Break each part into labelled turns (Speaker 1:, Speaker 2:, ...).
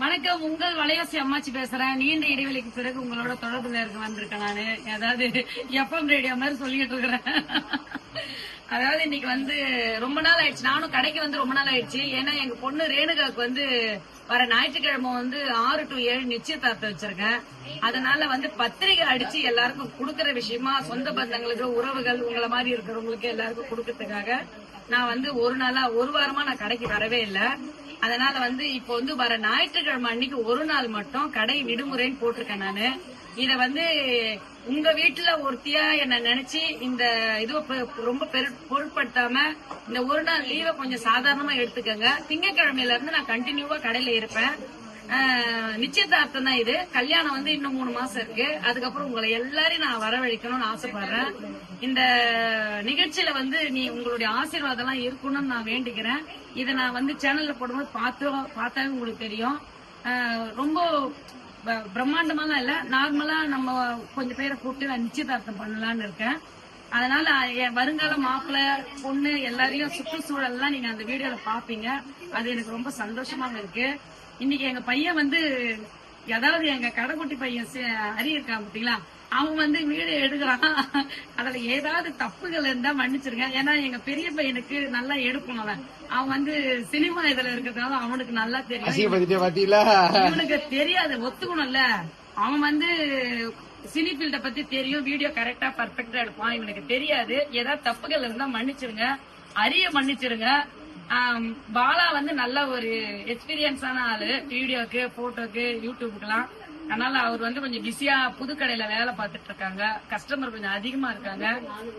Speaker 1: வணக்கம், உங்கள் வலைவாசி அம்மாச்சி பேசுறேன். நீண்ட இடைவெளிக்கு பிறகு உங்களோட தொடர்புல வந்திருக்கேன். நானு அதாவது எஃப்எம் ரேடியோ மாதிரி சொல்லிட்டு இருக்கிறேன். அதாவது இன்னைக்கு ரொம்ப நாள் ஆயிடுச்சு, நானும் கடைக்கு ரொம்ப நாள் ஆயிடுச்சு. ஏன்னா எங்க பொண்ணு ரேணுகாவுக்கு வர ஞாயிற்றுக்கிழமை 6 to 7 நிச்சயதார்த்தம் வச்சிருக்கேன். அதனால பத்திரிகை அடிச்சு எல்லாருக்கும் குடுக்கற விஷயமா, சொந்த பந்தங்களுக்கு, உறவுகள், உங்களை மாதிரி இருக்கிறவங்களுக்கு எல்லாருக்கும் குடுக்கறதுக்காக நான் ஒரு வாரமா நான் கடைக்கு வரவே இல்லை. அதனால இப்போ வர ஞாயிற்றுக்கிழமை அன்னைக்கு ஒரு நாள் மட்டும் கடை விடுமுறைன்னு போட்டிருக்கேன். நானு இத உங்க வீட்டுல ஒருத்தியா என்ன நினைச்சு இந்த இது ரொம்ப பொருட்படுத்தாம இந்த ஒரு நாள் லீவை கொஞ்சம் சாதாரணமா எடுத்துக்கங்க. திங்கட்கிழமையில இருந்து நான் கண்டினியூவா கடையில இருப்பேன். நிச்சயதார்த்தம் தான் இது. கல்யாணம் இன்னும் 3 மாசம் இருக்கு. அதுக்கப்புறம் உங்களை எல்லாரையும் நான் வரவழைக்கணும்னு ஆசைப்படுறேன். இந்த நிகழ்ச்சியில நீ உங்களுடைய ஆசீர்வாதம் எல்லாம் இருக்கணும்னு நான் வேண்டிக்கிறேன். இதை நான் சேனல்ல போடும்போது பார்த்தாவே உங்களுக்கு தெரியும். ரொம்ப பிரம்மாண்டமாலாம் இல்ல, நார்மலா நம்ம கொஞ்சம் பேரை கூப்பிட்டு நான் நிச்சயதார்த்தம் பண்ணலான்னு இருக்கேன். அதனால என் வருங்கால மாப்பிள்ள பொண்ணு எல்லாரையும் சுற்றுச்சூழல் எல்லாம் நீங்க அந்த வீடியோல பாப்பீங்க. அது எனக்கு ரொம்ப சந்தோஷமாக இருக்கு. இன்னைக்கு எங்க பையன் அதாவது எங்க கடைக்குட்டி பையன் அரி இருக்கான் பாத்தீங்களா, அவன் வீடியோ எடுக்கிறான். அதுல ஏதாவது தப்புகள் இருந்தா மன்னிச்சிருங்க. ஏன்னா எங்க பெரிய பையனுக்கு நல்லா எடுக்கும். அவன் சினிமா இதுல இருக்கிறதுனால அவனுக்கு நல்லா தெரியும். இவனுக்கு தெரியாது, ஒத்துக்கணும்ல. அவன் சினி ஃபீல்ட பத்தி தெரியும், வீடியோ கரெக்டா பர்ஃபெக்டா எடுப்பான். இவனுக்கு தெரியாது. ஏதாவது தப்புகள் இருந்தா மன்னிச்சிருங்க, அரிய மன்னிச்சிருங்க. பாலா நல்ல ஒரு எக்ஸ்பீரியன்ஸான ஆளு, வீடியோக்கு, போட்டோக்கு, யூடியூபுக்கெல்லாம். அதனால அவர் கொஞ்சம் பிஸியா புதுக்கடையில வேலை பார்த்துட்டு இருக்காங்க. கஸ்டமர் கொஞ்சம் அதிகமா இருக்காங்க.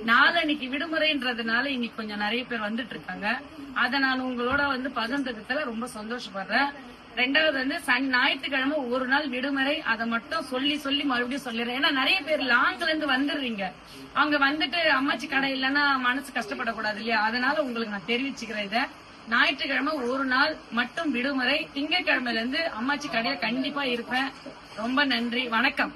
Speaker 1: நாளைக்கு விடுமுறைன்றதுனால இன்னைக்கு கொஞ்சம் நிறைய பேர் வந்துட்டு இருக்காங்க. அதை நான் உங்களோட பகிர்ந்ததுல ரொம்ப சந்தோஷப்படுறேன். ரெண்டாவது ஞாயிற்றுக்கிழமை ஒரு நாள் விடுமுறை. அதை மட்டும் சொல்லி மறுபடியும் சொல்லிடுறேன். ஏன்னா நிறைய பேர் லாங்ல இருந்து வந்துடுறீங்க. அவங்க அம்மாச்சி கடை இல்லைன்னா மனசு கஷ்டப்படக்கூடாது இல்லையா? அதனால உங்களுக்கு நான் தெரிவிச்சுக்கிறேன். இதை ஞாயிற்றுக்கிழமை ஒரு நாள் மட்டும் விடுமுறை. திங்கட்கிழமையில இருந்து அம்மாச்சி கடையில கண்டிப்பா இருப்பேன். ரொம்ப நன்றி, வணக்கம்.